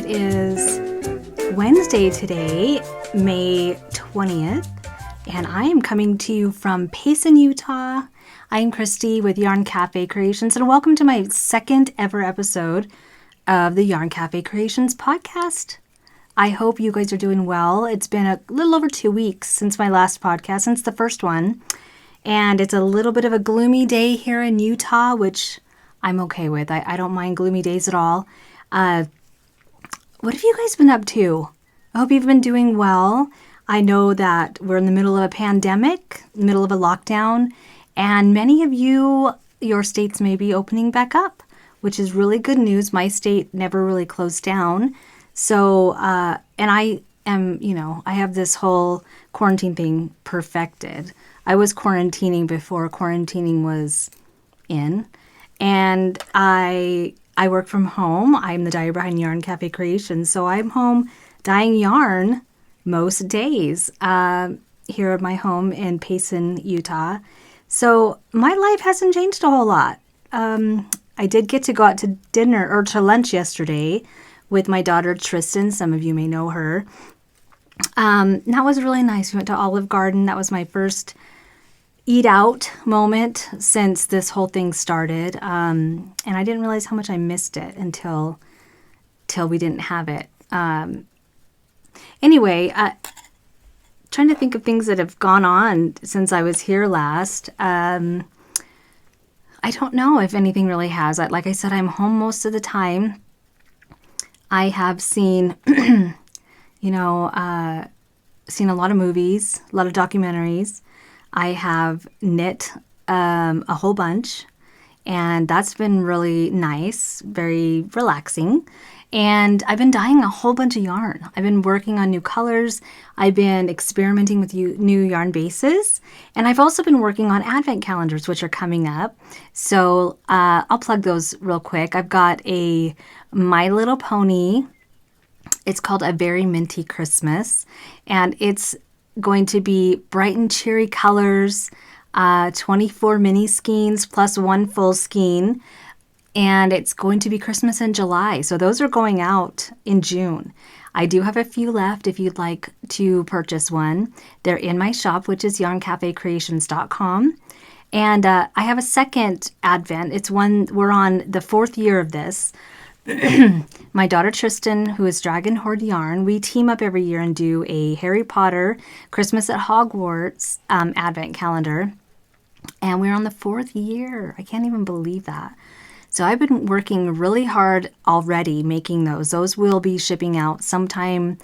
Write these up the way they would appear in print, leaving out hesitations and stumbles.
It is Wednesday today, May 20th, and I am coming to you from Payson, Utah. I am Christy with Yarn Cafe Creations, and welcome to my second ever episode of the Yarn Cafe Creations podcast. I hope you guys are doing well. It's been a little over 2 weeks since my last podcast, since the first one, and it's a little bit of a gloomy day here in Utah, which I'm okay with. I don't mind gloomy days at all. What have you guys been up to? I hope you've been doing well. I know that we're in the middle of a pandemic, middle of a lockdown, and many of you, your states may be opening back up, which is really good news. My state never really closed down. So, and I am, I have this whole quarantine thing perfected. I was quarantining before quarantining was in, and I work from home. I'm the dyer behind Yarn Cafe Creations, so I'm home dyeing yarn most days here at my home in Payson, Utah. So my life hasn't changed a whole lot. I did get to go out to dinner or to lunch yesterday with my daughter Tristan. Some of you may know her. That was really nice. We went to Olive Garden. That was my first eat out moment since this whole thing started. And I didn't realize how much I missed it until we didn't have it. Anyway, trying to think of things that have gone on since I was here last. I don't know if anything really has. Like I said, I'm home most of the time. I have seen, seen a lot of movies, a lot of documentaries. I have knit a whole bunch, and that's been really nice, very relaxing. And I've been dyeing a whole bunch of yarn. I've been working on new colors. I've been experimenting with new yarn bases. And I've also been working on advent calendars, which are coming up. So I'll plug those real quick. I've got a My Little Pony. It's called A Very Minty Christmas. And it's going to be bright and cheery colors, 24 mini skeins plus one full skein. And it's going to be Christmas in July. So those are going out in June. I do have a few left if you'd like to purchase one. They're in my shop, which is yarncafecreations.com. And I have a second advent. It's one, we're on the 4th year of this. My daughter Tristan, who is Dragon Horde Yarn, we team up every year and do a Harry Potter Christmas at Hogwarts advent calendar. And we're on the 4th year. I can't even believe that. So I've been working really hard already making those. Those will be shipping out sometime.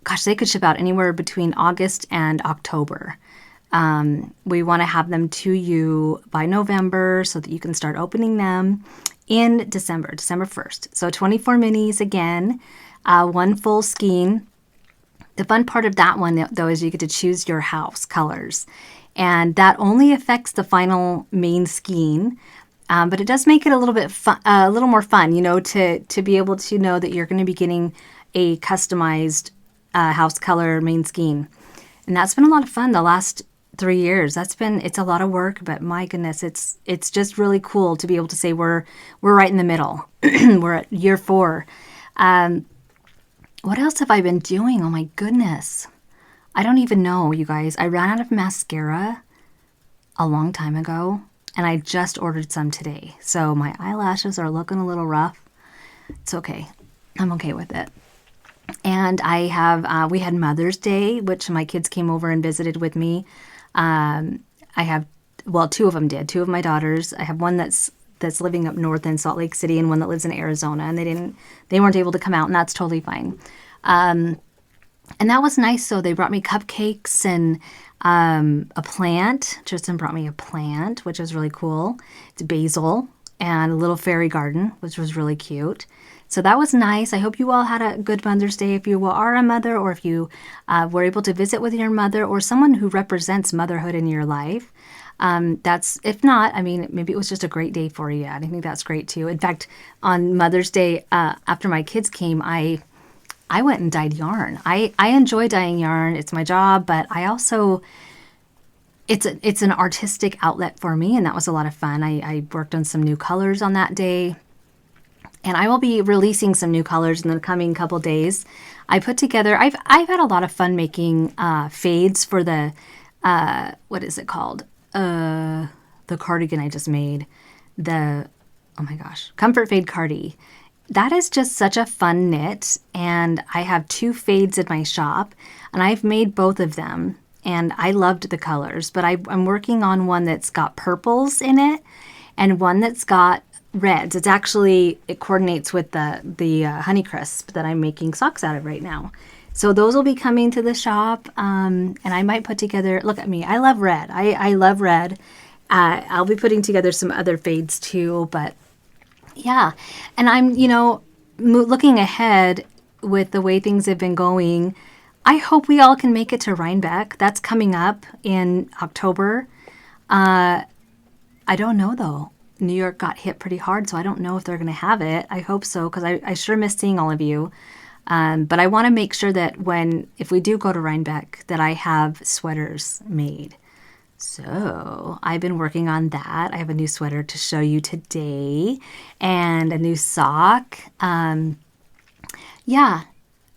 Gosh, they could ship out anywhere between August and October. We want to have them to you by November so that you can start opening them in December 1st. So 24 minis again, one full skein. The fun part of that one, though, is you get to choose your house colors. And that only affects the final main skein. But it does make it a little bit fun, a little more fun, to be able to know that you're going to be getting a customized house color main skein. And that's been a lot of fun the last 3 years. It's a lot of work, but my goodness, it's just really cool to be able to say we're right in the middle. We're at year 4. What else have I been doing? Oh my goodness. I don't even know, you guys. I ran out of mascara a long time ago. And I just ordered some today. So my eyelashes are looking a little rough. It's okay. I'm okay with it. And I have, we had Mother's Day, which my kids came over and visited with me. I have, 2 of them did. 2 of my daughters. I have one that's living up north in Salt Lake City and one that lives in Arizona. And they weren't able to come out, and that's totally fine. And that was nice. So they brought me cupcakes and a plant. Tristan brought me a plant, which was really cool. It's basil and a little fairy garden, which was really cute. So that was nice. I hope you all had a good Mother's Day if you are a mother, or if you were able to visit with your mother or someone who represents motherhood in your life. If not, maybe it was just a great day for you. I think that's great too. In fact, on Mother's Day, after my kids came, I went and dyed yarn. I enjoy dyeing yarn. It's my job, but I also, it's an artistic outlet for me, and that was a lot of fun. I worked on some new colors on that day. And I will be releasing some new colors in the coming couple days. I put together, I've had a lot of fun making fades for the, what is it called? The cardigan I just made. Oh my gosh, Comfort Fade Cardi. That is just such a fun knit. And I have 2 fades in my shop. And I've made both of them. And I loved the colors. But I'm working on one that's got purples in it. And one that's got reds. It coordinates with the Honeycrisp that I'm making socks out of right now. So those will be coming to the shop, and I might put together, look at me, I love red. I love red. I'll be putting together some other fades too, but yeah. And I'm, looking ahead with the way things have been going, I hope we all can make it to Rhinebeck. That's coming up in October. I don't know though. New York got hit pretty hard, so I don't know if they're going to have it. I hope so, because I sure miss seeing all of you. But I want to make sure that if we do go to Rhinebeck, that I have sweaters made. So I've been working on that. I have a new sweater to show you today and a new sock. Yeah,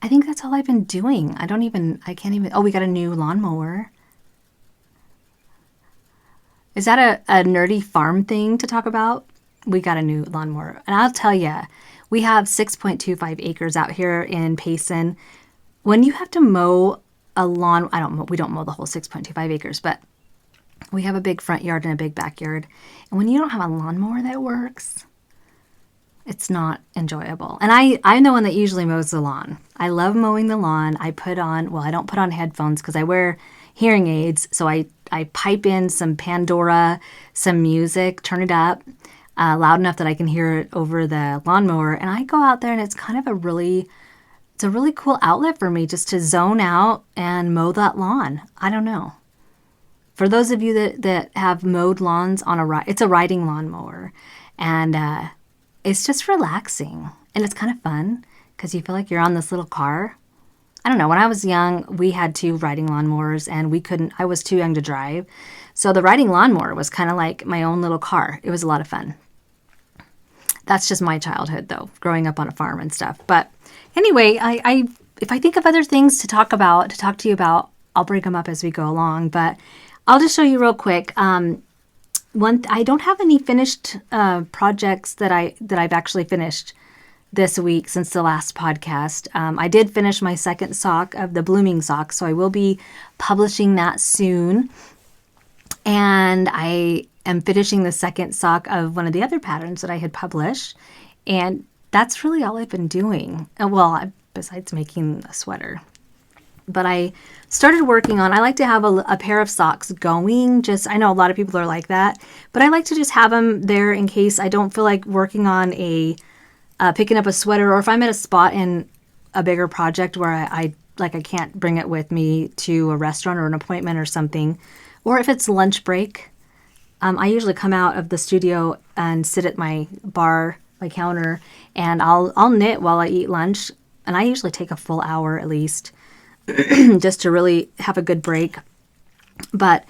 I think that's all I've been doing. Oh, we got a new lawnmower. Is that a nerdy farm thing to talk about? We got a new lawnmower. And I'll tell you, we have 6.25 acres out here in Payson. When you have to mow a lawn, we don't mow the whole 6.25 acres, but we have a big front yard and a big backyard. And when you don't have a lawnmower that works, it's not enjoyable. And I'm the one that usually mows the lawn. I love mowing the lawn. I don't put on headphones because I wear hearing aids. So I pipe in some Pandora, some music, turn it up loud enough that I can hear it over the lawnmower. And I go out there and it's kind of a really cool outlet for me just to zone out and mow that lawn. I don't know. For those of you that have mowed lawns it's a riding lawnmower. And it's just relaxing. And it's kind of fun because you feel like you're on this little car. I don't know. When I was young, we had 2 riding lawnmowers and I was too young to drive. So the riding lawnmower was kind of like my own little car. It was a lot of fun. That's just my childhood though, growing up on a farm and stuff. But anyway, if I think of other things to talk to you about, I'll bring them up as we go along. But I'll just show you real quick. I don't have any finished projects that I've actually finished this week since the last podcast. I did finish my second sock of the blooming sock, so I will be publishing that soon. And I am finishing the second sock of one of the other patterns that I had published. And that's really all I've been doing. Besides making a sweater. But I started working I like to have a pair of socks going. I know a lot of people are like that, but I like to just have them there in case I don't feel like working on picking up a sweater, or if I'm at a spot in a bigger project where I can't bring it with me to a restaurant or an appointment or something, or if it's lunch break. I usually come out of the studio and sit at my counter, and I'll knit while I eat lunch, and I usually take a full hour at least just to really have a good break. But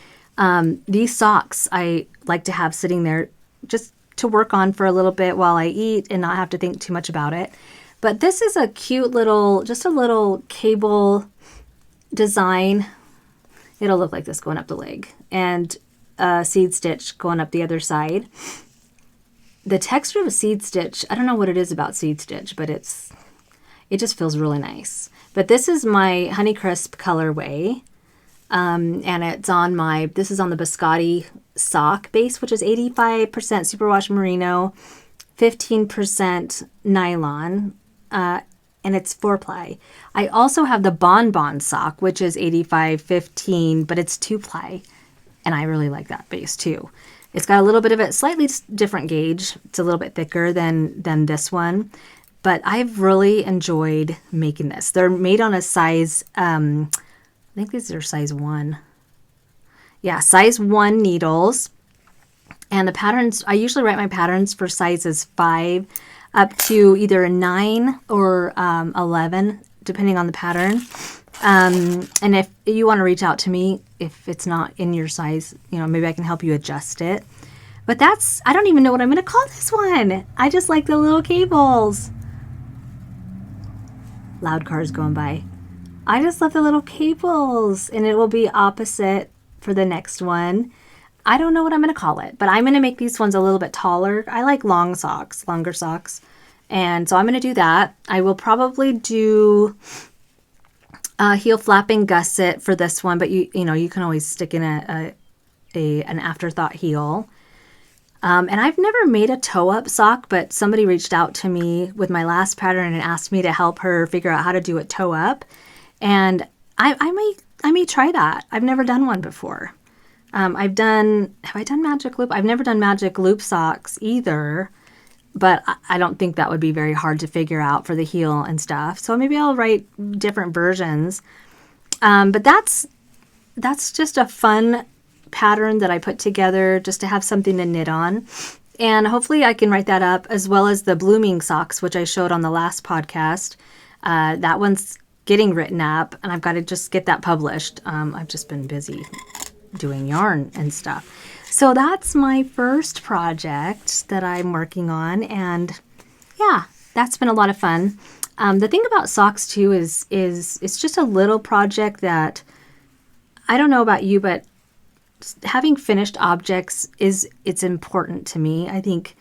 these socks I like to have sitting there just to work on for a little bit while I eat and not have to think too much about it. But this is a cute little cable design. It'll look like this going up the leg, and a seed stitch going up the other side. The texture of a seed stitch, I don't know what it is about seed stitch, but it just feels really nice. But this is my Honeycrisp colorway. And this is on the Biscotti sock base, which is 85% superwash merino, 15% nylon, and it's 4-ply. I also have the Bonbon sock, which is 85-15, but it's 2-ply, and I really like that base too. It's got a little bit of a slightly different gauge. It's a little bit thicker than this one, but I've really enjoyed making this. They're made on a size, I think these are size 1. Yeah, size 1 needles. And the patterns, I usually write my patterns for sizes 5 up to either a 9 or 11, depending on the pattern. And if you want to reach out to me, if it's not in your size, maybe I can help you adjust it. But I don't even know what I'm going to call this one. I just like the little cables. Loud cars going by. I just love the little cables, and it will be opposite for the next one. I don't know what I'm going to call it, but I'm going to make these ones a little bit taller. I like longer socks. And so I'm going to do that. I will probably do a heel flapping gusset for this one, but you can always stick in an afterthought heel. And I've never made a toe-up sock, but somebody reached out to me with my last pattern and asked me to help her figure out how to do it toe-up. And I may try that. I've never done one before. Have I done magic loop? I've never done magic loop socks either, but I don't think that would be very hard to figure out for the heel and stuff. So maybe I'll write different versions. But that's just a fun pattern that I put together just to have something to knit on. And hopefully I can write that up, as well as the blooming socks, which I showed on the last podcast. That one's getting written up, and I've got to just get that published. I've just been busy doing yarn and stuff. So that's my first project that I'm working on, and yeah, that's been a lot of fun. The thing about socks too is it's just a little project that, I don't know about you, but having finished objects it's important to me. I think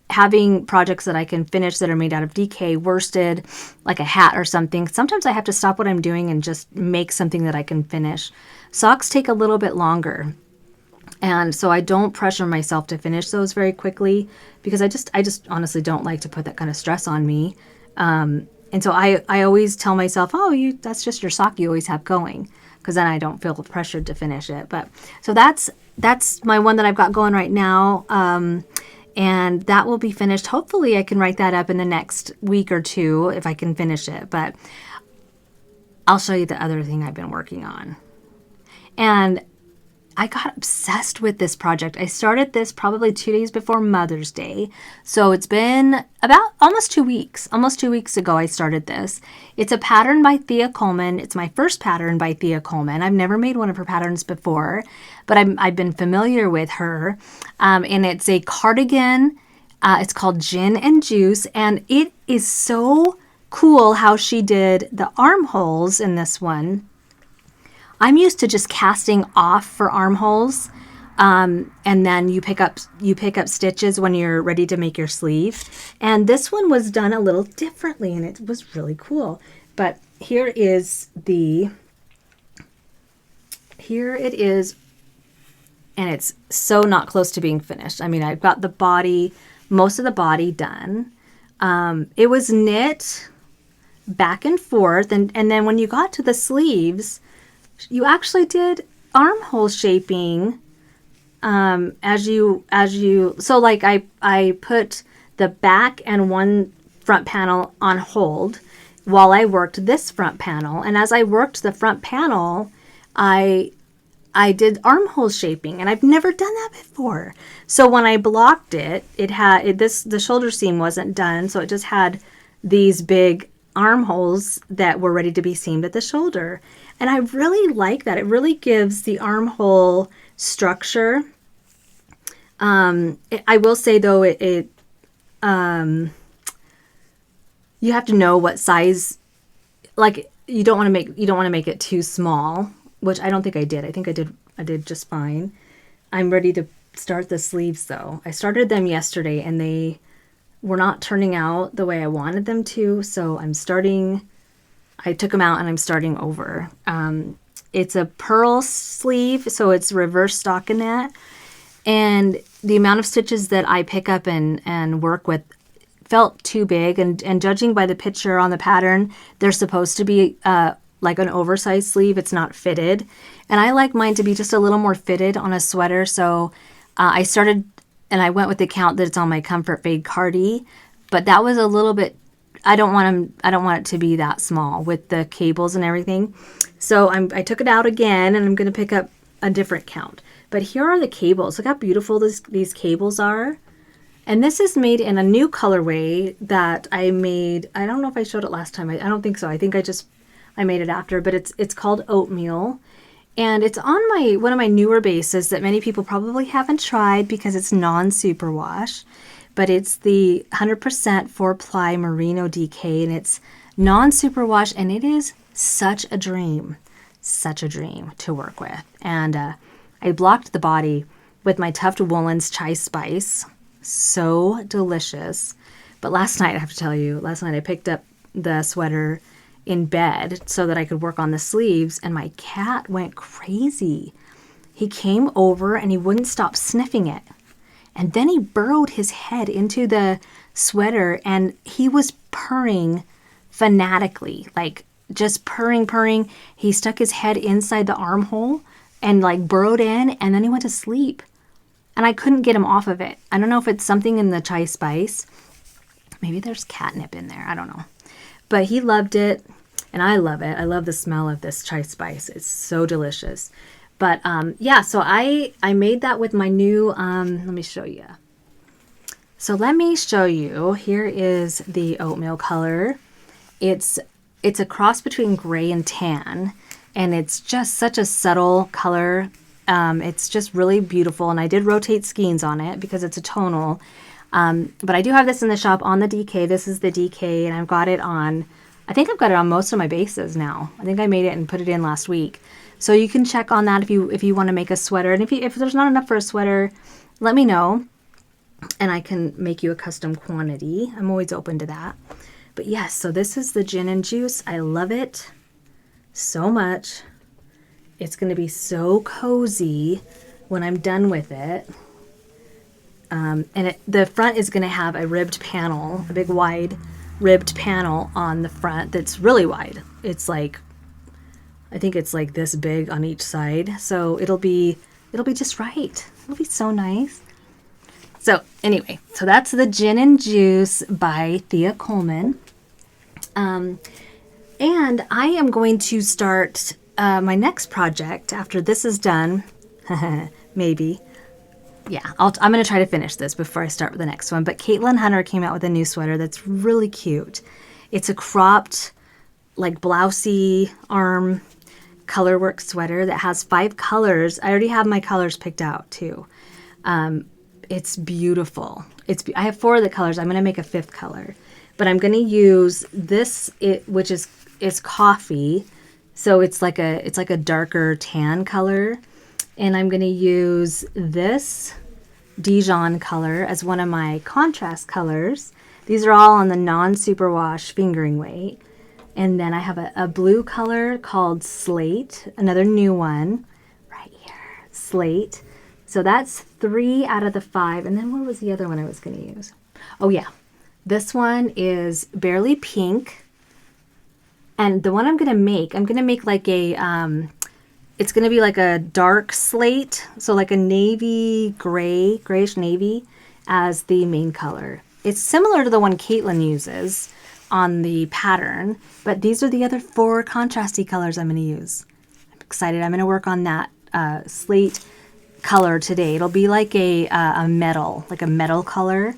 having projects that I can finish that are made out of DK, worsted, like a hat or something, sometimes I have to stop what I'm doing and just make something that I can finish. Socks take a little bit longer, and so I don't pressure myself to finish those very quickly, because I just honestly don't like to put that kind of stress on me. And so I always tell myself, that's just your sock you always have going, because then I don't feel pressured to finish it. But so that's my one that I've got going right now. And that will be finished. Hopefully I can write that up in the next week or two if I can finish it. But I'll show you the other thing I've been working on. And I got obsessed with this project. I started this probably 2 days before Mother's Day. So it's been about almost 2 weeks. Almost 2 weeks ago I started this. It's a pattern by Thea Coleman. It's my first pattern by Thea Coleman. I've never made one of her patterns before, but I've been familiar with her. And it's a cardigan. It's called Gin and Juice. And it is so cool how she did the armholes in this one. I'm used to just casting off for armholes, and then you pick up stitches when you're ready to make your sleeve. And this one was done a little differently, and it was really cool. But here it is, and it's so not close to being finished. I mean, I've got the body, most of the body done. It was knit back and forth, and then when you got to the sleeves, you actually did armhole shaping so like I put the back and one front panel on hold while I worked this front panel, and as I worked the front panel I did armhole shaping, and I've never done that before. So when I blocked it, the shoulder seam wasn't done, so it just had these big armholes that were ready to be seamed at the shoulder. And I really like that. It really gives the armhole structure. I will say though, you have to know what size. Like you don't want to make it too small, which I don't think I did. I think I did just fine. I'm ready to start the sleeves though. I started them yesterday and they were not turning out the way I wanted them to, so I took them out and I'm starting over. It's a purl sleeve, so it's reverse stockinette, and the amount of stitches that I pick up and work with felt too big, and judging by the picture on the pattern, they're supposed to be like an oversized sleeve. It's not fitted, and I like mine to be just a little more fitted on a sweater, so I started and I went with the count that it's on my Comfort Fade Cardi, but that was a little bit, I don't want it to be that small with the cables and everything. So I took it out again, and I'm going to pick up a different count. But here are the cables. Look how beautiful these cables are. And this is made in a new colorway that I made. I don't know if I showed it last time. I don't think so. I think I made it after, but it's called Oatmeal. And it's on one of my newer bases that many people probably haven't tried because it's non-superwash. But it's the 100% 4-ply merino DK, and it's non-superwash, and it is such a dream to work with. And I blocked the body with my Tuft Woolens Chai Spice. So delicious. But last night, I have to tell you, I picked up the sweater in bed so that I could work on the sleeves, and my cat went crazy. He came over and he wouldn't stop sniffing it. And then he burrowed his head into the sweater and he was purring fanatically, like just purring. He stuck his head inside the armhole and like burrowed in, and then he went to sleep. And I couldn't get him off of it. I don't know if it's something in the Chai Spice. Maybe there's catnip in there. I don't know. But he loved it, and I love it. I love the smell of this Chai Spice. It's so delicious. But yeah, so I made that with my new, let me show you. So let me show you. Here is the oatmeal color. It's a cross between gray and tan, and it's just such a subtle color. It's just really beautiful, and I did rotate skeins on it because it's a tonal. But I do have this in the shop on the DK. This is the DK, and I've got it on, I think I've got it on most of my bases now. I think I made it and put it in last week. So you can check on that if you want to make a sweater. And if there's not enough for a sweater, let me know, and I can make you a custom quantity. I'm always open to that. But yes, so this is the gin and juice. I love it so much. It's going to be so cozy when I'm done with it. And the front is going to have a ribbed panel, a big wide ribbed panel on the front that's really wide. It's like, I think it's like this big on each side. So it'll be just right. It'll be so nice. So anyway, so that's the Gin and Juice by Thea Coleman. And I am going to start my next project after this is done. Maybe. Yeah, I'm going to try to finish this before I start with the next one. But Caitlin Hunter came out with a new sweater that's really cute. It's a cropped, like blousey arm colorwork sweater that has 5 colors. I already have my colors picked out too. It's beautiful. I have 4 of the colors. I'm going to make a 5th color. But I'm going to use this, which is coffee. So it's like a darker tan color. And I'm going to use this Dijon color as one of my contrast colors. These are all on the non-superwash fingering weight. And then I have a blue color called Slate, another new one right here, Slate. So that's 3 out of the 5. And then what was the other one I was going to use? Oh yeah, this one is Barely Pink. And the one I'm going to make like a... it's going to be like a dark slate, so like a navy gray, grayish navy as the main color. It's similar to the one Caitlin uses on the pattern, but these are the other 4 contrasty colors I'm going to use. I'm excited. I'm going to work on that slate color today. It'll be like a metal color,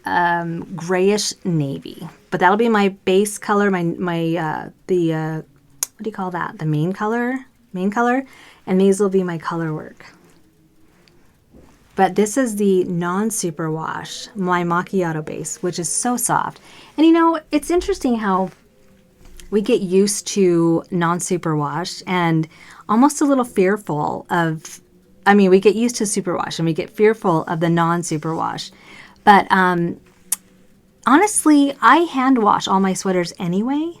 grayish navy. But that'll be my base color, what do you call that? The main color, and these will be my color work. But this is the non-superwash, my macchiato base, which is so soft. And you know, it's interesting how we get used to non-superwash and almost a little fearful of, we get used to superwash and we get fearful of the non-superwash. But honestly, I hand wash all my sweaters anyway.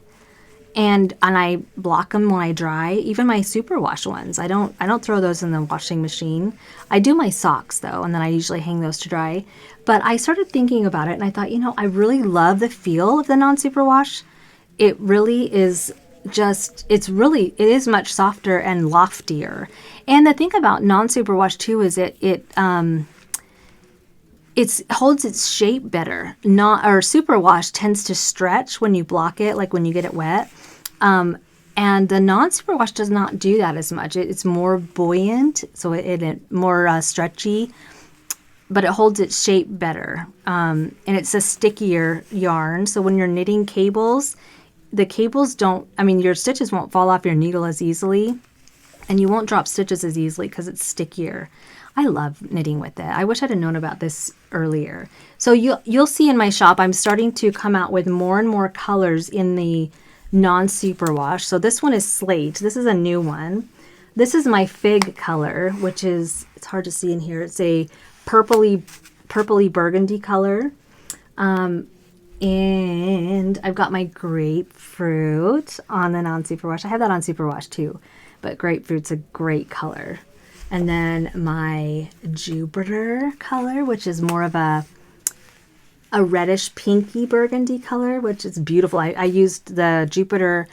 And I block them when I dry, even my superwash ones. I don't throw those in the washing machine. I do my socks though, and then I usually hang those to dry. But I started thinking about it, and I thought, I really love the feel of the non-superwash. It really is it is much softer and loftier. And the thing about non-superwash too is it holds its shape better. Superwash tends to stretch when you block it, like when you get it wet. And the non-superwash does not do that as much. It's more buoyant, so it more stretchy, but it holds its shape better. And it's a stickier yarn, so when you're knitting cables, the cables your stitches won't fall off your needle as easily. and you won't drop stitches as easily because it's stickier. I love knitting with it. I wish I'd have known about this earlier. So you'll see in my shop, I'm starting to come out with more and more colors in the non-superwash. So this one is Slate. This is a new one. This is my fig color, which is, it's hard to see in here. It's a purpley burgundy color. And I've got my grapefruit on the non-superwash. I have that on superwash too, but grapefruit's a great color. And then my Jupiter color, which is more of a reddish pinky burgundy color, which is beautiful. I used the Jupiter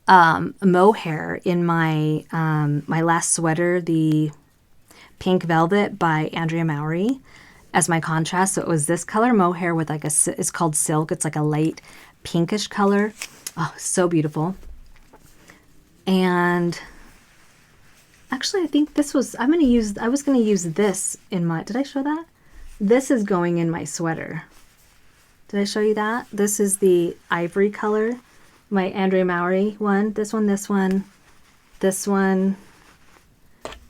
mohair in my my last sweater, the Pink Velvet by Andrea Mowry, as my contrast. So it was this color mohair with like it's called Silk. It's like a light pinkish color. Oh, so beautiful. And actually, I think this was, I was going to use this in my, did I show that? This is going in my sweater. Did I show you that? This is the ivory color, my Andrea Mowry one. This one, this one, this one,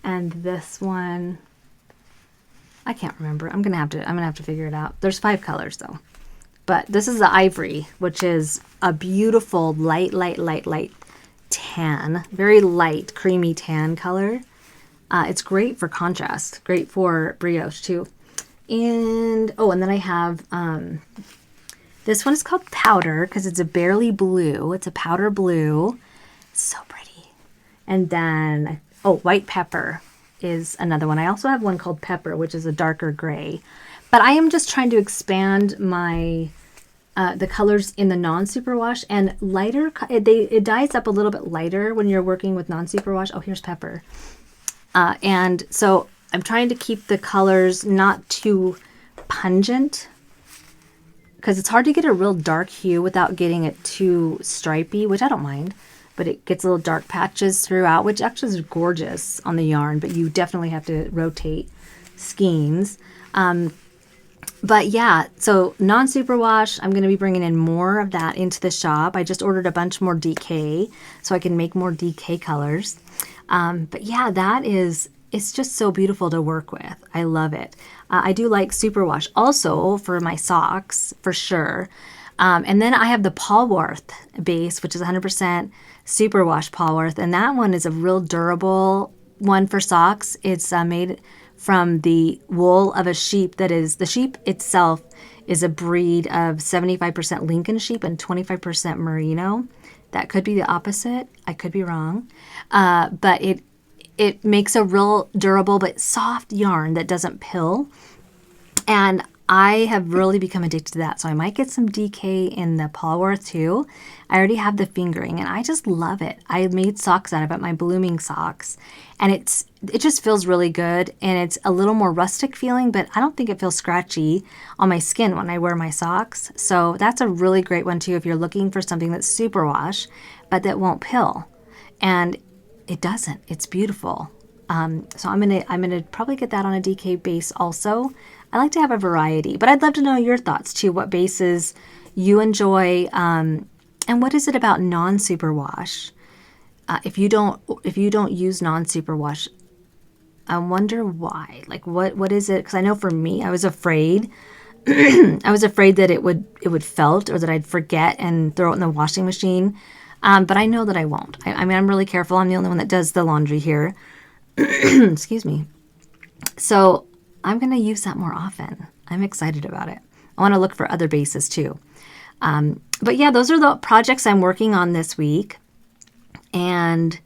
and this one. I can't remember. I'm gonna have to figure it out. There's 5 colors though. But this is the ivory, which is a beautiful light tan, very light, creamy tan color. It's great for contrast, great for brioche too. And then I have this one is called Powder because it's a barely blue. It's a powder blue. So pretty. And then, White Pepper is another one. I also have one called Pepper, which is a darker gray. But I am just trying to expand my the colors in the non-superwash, and lighter. It dyes up a little bit lighter when you're working with non-superwash. Oh, here's Pepper. And so I'm trying to keep the colors not too pungent, because it's hard to get a real dark hue without getting it too stripy, which I don't mind. But it gets little dark patches throughout, which actually is gorgeous on the yarn, but you definitely have to rotate skeins. But yeah, so non-superwash, I'm going to be bringing in more of that into the shop. I just ordered a bunch more DK so I can make more DK colors. But yeah, it's just so beautiful to work with. I love it. I do like superwash also for my socks, for sure. And then I have the Polwarth base, which is 100% superwash Polwarth. And that one is a real durable one for socks. It's made from the wool of a sheep the sheep itself is a breed of 75% Lincoln sheep and 25% merino. That could be the opposite. I could be wrong. But it makes a real durable but soft yarn that doesn't pill. And I have really become addicted to that. So I might get some DK in the Polwarth too. I already have the fingering and I just love it. I made socks out of it, my blooming socks. And it just feels really good. And it's a little more rustic feeling, but I don't think it feels scratchy on my skin when I wear my socks. So that's a really great one too if you're looking for something that's superwash, but that won't pill. And it doesn't. It's beautiful. So I'm gonna probably get that on a DK base also. I like to have a variety, but I'd love to know your thoughts too. What bases you enjoy, and what is it about non-superwash? If you don't use non-superwash, I wonder why. Like what is it? Because I know for me, I was afraid. I was afraid that it would felt, or that I'd forget and throw it in the washing machine. But I know that I won't. I mean, I'm really careful. I'm the only one that does the laundry here. Excuse me. So I'm going to use that more often. I'm excited about it. I want to look for other bases too. But yeah, those are the projects I'm working on this week. And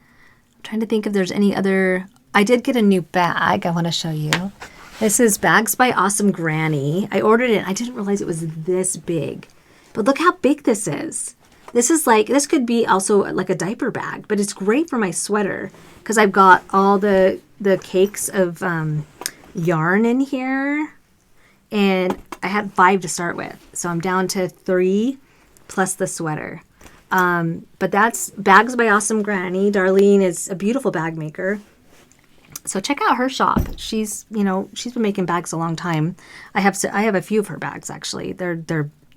I'm trying to think if there's any other. I did get a new bag I want to show you. This is Bags by Awesome Granny. I ordered it. I didn't realize it was this big. But look how big this is. This could be also like a diaper bag, but it's great for my sweater because I've got all the cakes of yarn in here, and I had 5 to start with. So I'm down to 3 plus the sweater. But that's Bags by Awesome Granny. Darlene is a beautiful bag maker. So check out her shop. She's been making bags a long time. I have a few of her bags actually.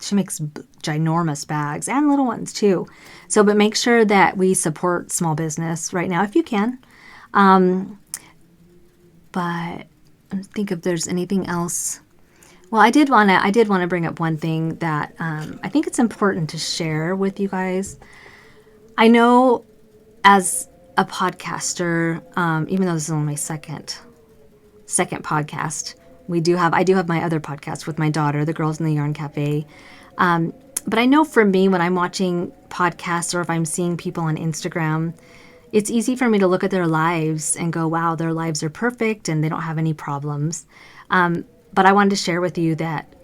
She makes ginormous bags and little ones too. So, but make sure that we support small business right now if you can. But I think if there's anything else. Well, I did want to bring up one thing that I think it's important to share with you guys. I know as a podcaster, even though this is only my second podcast, I do have my other podcast with my daughter, the Girls in the Yarn Cafe. But I know for me, when I'm watching podcasts or if I'm seeing people on Instagram, it's easy for me to look at their lives and go, wow, their lives are perfect and they don't have any problems. But I wanted to share with you that,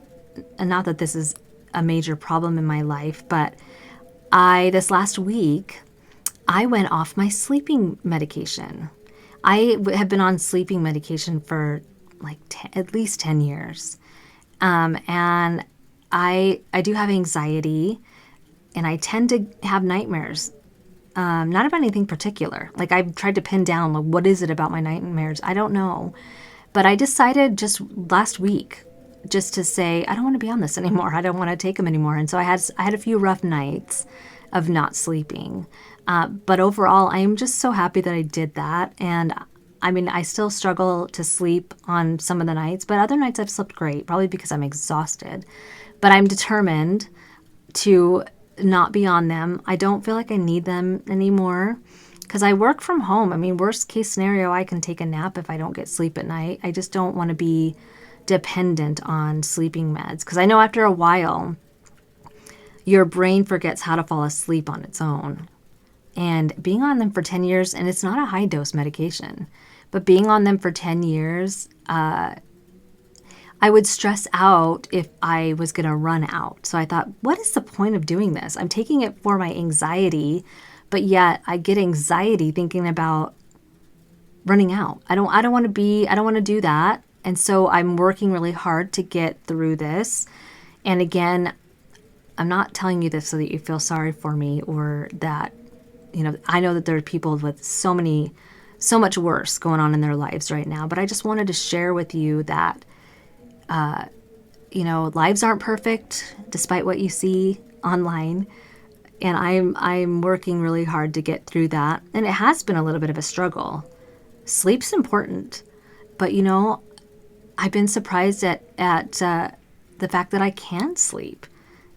and not that this is a major problem in my life, but this last week, I went off my sleeping medication. I have been on sleeping medication for like at least 10 years. And I do have anxiety, and I tend to have nightmares. Not about anything particular. Like, I've tried to pin down, like, what is it about my nightmares? I don't know. But I decided just last week just to say, I don't want to be on this anymore. I don't want to take them anymore. And so I had a few rough nights of not sleeping. But overall, I am just so happy that I did that. And I mean, I still struggle to sleep on some of the nights, but other nights I've slept great, probably because I'm exhausted. But I'm determined to not be on them. I don't feel like I need them anymore because I work from home. I mean, worst case scenario, I can take a nap if I don't get sleep at night. I just don't want to be dependent on sleeping meds because I know after a while, your brain forgets how to fall asleep on its own. And being on them for 10 years, and it's not a high dose medication, but being on them for 10 years, I would stress out if I was going to run out. So I thought, what is the point of doing this? I'm taking it for my anxiety, but yet I get anxiety thinking about running out. I don't want to do that. And so I'm working really hard to get through this. And again, I'm not telling you this so that you feel sorry for me or that, I know that there are people with so much worse going on in their lives right now, but I just wanted to share with you that lives aren't perfect despite what you see online. And I'm working really hard to get through that. And it has been a little bit of a struggle. Sleep's important. But, I've been surprised at the fact that I can sleep.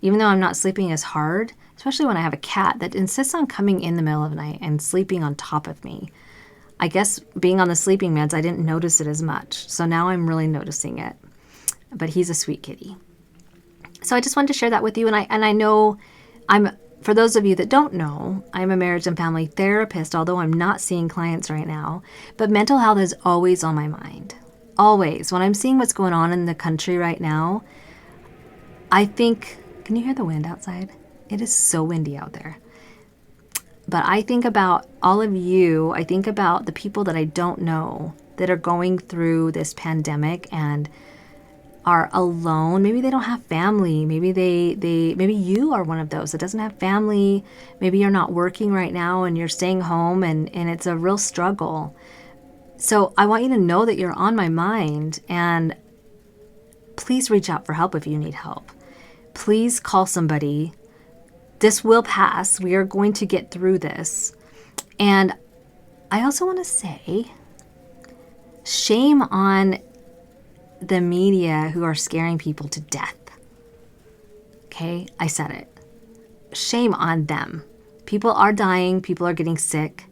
Even though I'm not sleeping as hard, especially when I have a cat that insists on coming in the middle of the night and sleeping on top of me. I guess being on the sleeping meds, I didn't notice it as much. So now I'm really noticing it. But he's a sweet kitty. So I just wanted to share that with you. And I know for those of you that don't know, I'm a marriage and family therapist, although I'm not seeing clients right now. But mental health is always on my mind. Always. When I'm seeing what's going on in the country right now, I think, can you hear the wind outside? It is so windy out there. But I think about all of you. I think about the people that I don't know that are going through this pandemic and are alone. Maybe they don't have family. Maybe maybe you are one of those that doesn't have family. Maybe you're not working right now and you're staying home and it's a real struggle. So I want you to know that you're on my mind, and please reach out for help if you need help. Please call somebody. This will pass. We are going to get through this. And I also want to say, shame on the media who are scaring people to death. Okay, I said it. Shame on them. People are dying. People are getting sick.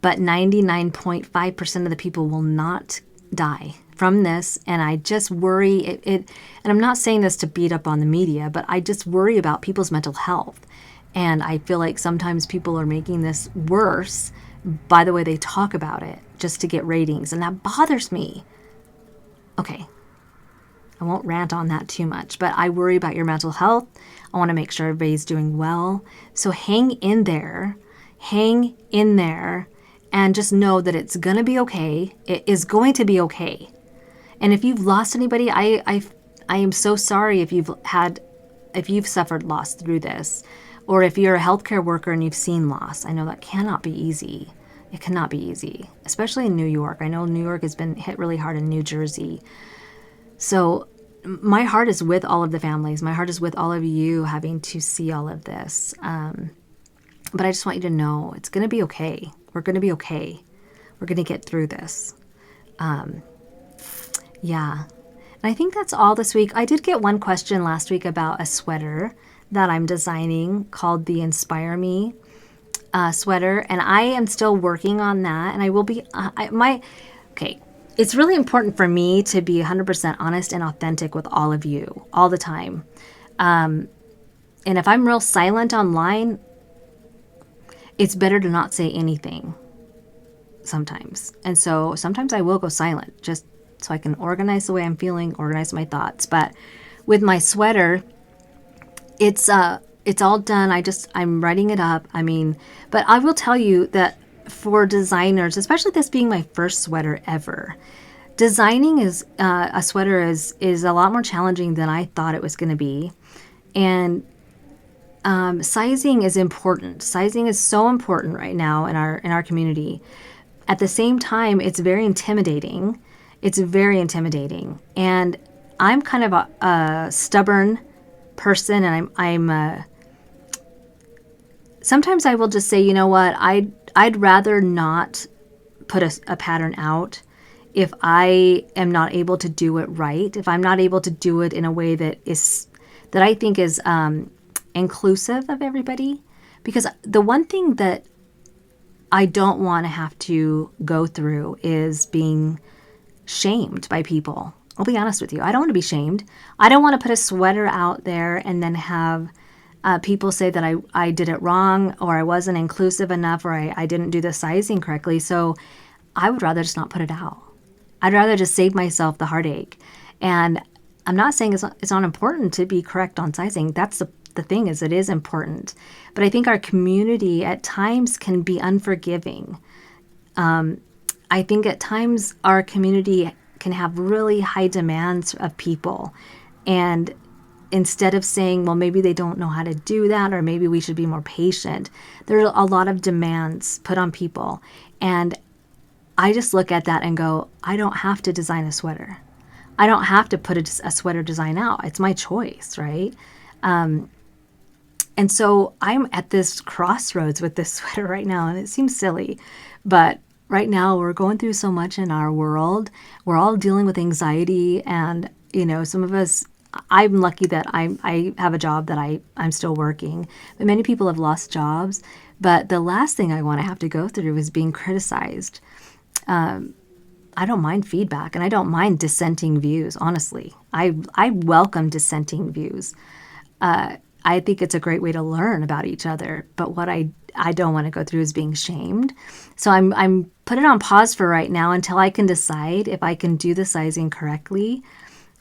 But 99.5% of the people will not die from this. And I just worry, and I'm not saying this to beat up on the media, but I just worry about people's mental health. And I feel like sometimes people are making this worse by the way they talk about it just to get ratings. And that bothers me. Okay, I won't rant on that too much, but I worry about your mental health. I want to make sure everybody's doing well. So hang in there, and just know that it's going to be okay. It is going to be okay. And if you've lost anybody, I am so sorry if you've suffered loss through this, or if you're a healthcare worker and you've seen loss. I know that cannot be easy. It cannot be easy, especially in New York. I know New York has been hit really hard in New Jersey. So my heart is with all of the families. My heart is with all of you having to see all of this. But I just want you to know it's going to be okay. We're going to be okay. We're going to get through this. Yeah. And I think that's all this week. I did get one question last week about a sweater that I'm designing called the Inspire Me sweater. And I am still working on that. And I will be, okay. It's really important for me to be 100% honest and authentic with all of you all the time. And if I'm real silent online, it's better to not say anything sometimes. And so sometimes I will go silent just so I can organize the way I'm feeling, organize my thoughts. But with my sweater, it's all done. I'm writing it up. But I will tell you that for designers, especially this being my first sweater ever, designing a sweater is a lot more challenging than I thought it was going to be. And sizing is important. Sizing is so important right now in our community. At the same time, it's very intimidating. It's very intimidating. And I'm kind of a stubborn person, and I'm sometimes I will just say, you know what, I'd rather not put a pattern out if I am not able to do it right, if I'm not able to do it in a way that I think is inclusive of everybody. Because the one thing that I don't want to have to go through is being shamed by people. I'll be honest with you. I don't want to be shamed. I don't want to put a sweater out there and then have people say that I did it wrong, or I wasn't inclusive enough, or I didn't do the sizing correctly. So I would rather just not put it out. I'd rather just save myself the heartache. And I'm not saying it's not important to be correct on sizing. That's the thing, is it is important. But I think our community at times can be unforgiving. I think at times our community can have really high demands of people. And instead of saying, well, maybe they don't know how to do that, or maybe we should be more patient, there are a lot of demands put on people. And I just look at that and go, I don't have to design a sweater. I don't have to put a sweater design out. It's my choice, right? And so I'm at this crossroads with this sweater right now, and it seems silly, but right now we're going through so much in our world. We're all dealing with anxiety, and, some of us, I'm lucky that I have a job that I'm still working, but many people have lost jobs. But the last thing I want to have to go through is being criticized. I don't mind feedback, and I don't mind dissenting views, honestly. I welcome dissenting views. I think it's a great way to learn about each other. But what I don't want to go through is being shamed. So I'm put it on pause for right now until I can decide if I can do the sizing correctly.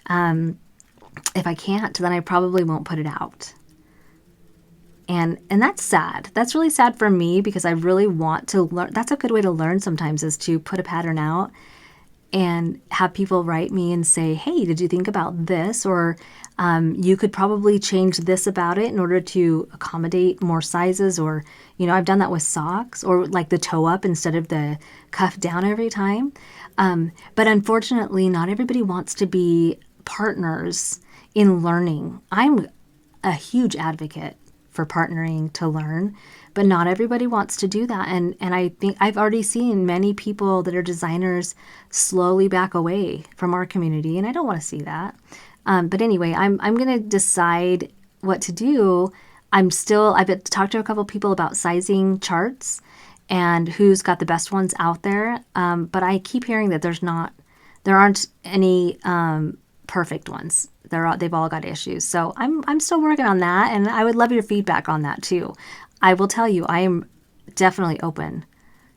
If I can't, then I probably won't put it out. And that's sad. That's really sad for me, because I really want to learn. That's a good way to learn sometimes, is to put a pattern out and have people write me and say, hey, did you think about this? Or you could probably change this about it in order to accommodate more sizes. Or, I've done that with socks, or like the toe up instead of the cuff down every time. But unfortunately, not everybody wants to be partners in learning. I'm a huge advocate for partnering to learn, but not everybody wants to do that. And I think I've already seen many people that are designers slowly back away from our community, and I don't want to see that. But anyway, I'm going to decide what to do. I've talked to a couple people about sizing charts and who's got the best ones out there. But I keep hearing that there aren't any perfect ones. They've all got issues. So I'm still working on that, and I would love your feedback on that too. I will tell you, I am definitely open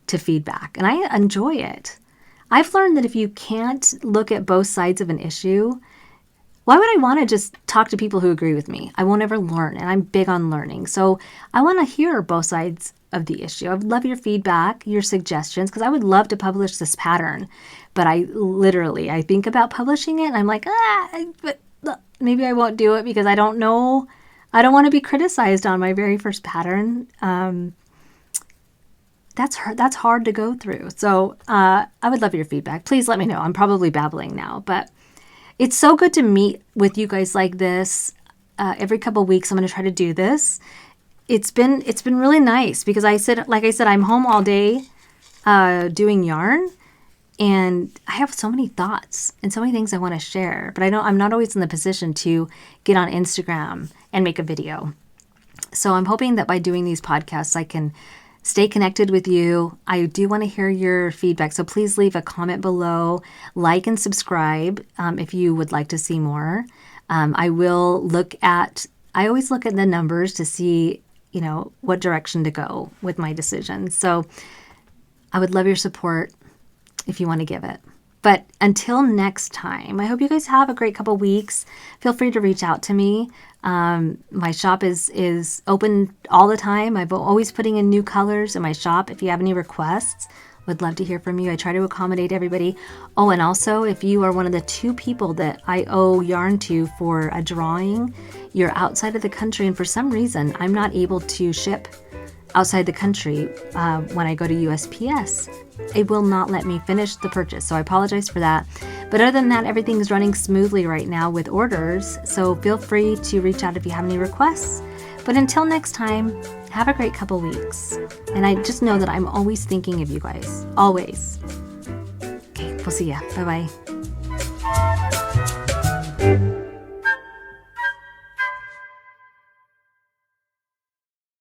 to feedback, and I enjoy it. I've learned that if you can't look at both sides of an issue, why would I want to just talk to people who agree with me? I won't ever learn, and I'm big on learning. So I want to hear both sides of the issue. I would love your feedback, your suggestions, because I would love to publish this pattern. But I think about publishing it, and I'm like, but maybe I won't do it because I don't know. I don't want to be criticized on my very first pattern. That's hard to go through. So I would love your feedback. Please let me know. I'm probably babbling now, but it's so good to meet with you guys like this. Every couple of weeks, I'm going to try to do this. It's been really nice because like I said, I'm home all day. doing yarn, and I have so many thoughts and so many things I want to share, but I'm not always in the position to get on Instagram and make a video. So I'm hoping that by doing these podcasts, I can stay connected with you. I do want to hear your feedback, so please leave a comment below, like and subscribe if you would like to see more. I always look at the numbers to see, what direction to go with my decisions. So I would love your support if you want to give it. But until next time, I hope you guys have a great couple weeks. Feel free to reach out to me. My shop is open all the time. I'm always putting in new colors in my shop. If you have any requests, would love to hear from you. I try to accommodate everybody. Oh, and also, if you are one of the 2 people that I owe yarn to for a drawing, you're outside of the country, and for some reason, I'm not able to ship outside the country when I go to USPS. It will not let me finish the purchase, so I apologize for that. But other than that, everything is running smoothly right now with orders, so feel free to reach out if you have any requests. But until next time, have a great couple weeks. And I just know that I'm always thinking of you guys. Always. Okay, we'll see ya. Bye-bye.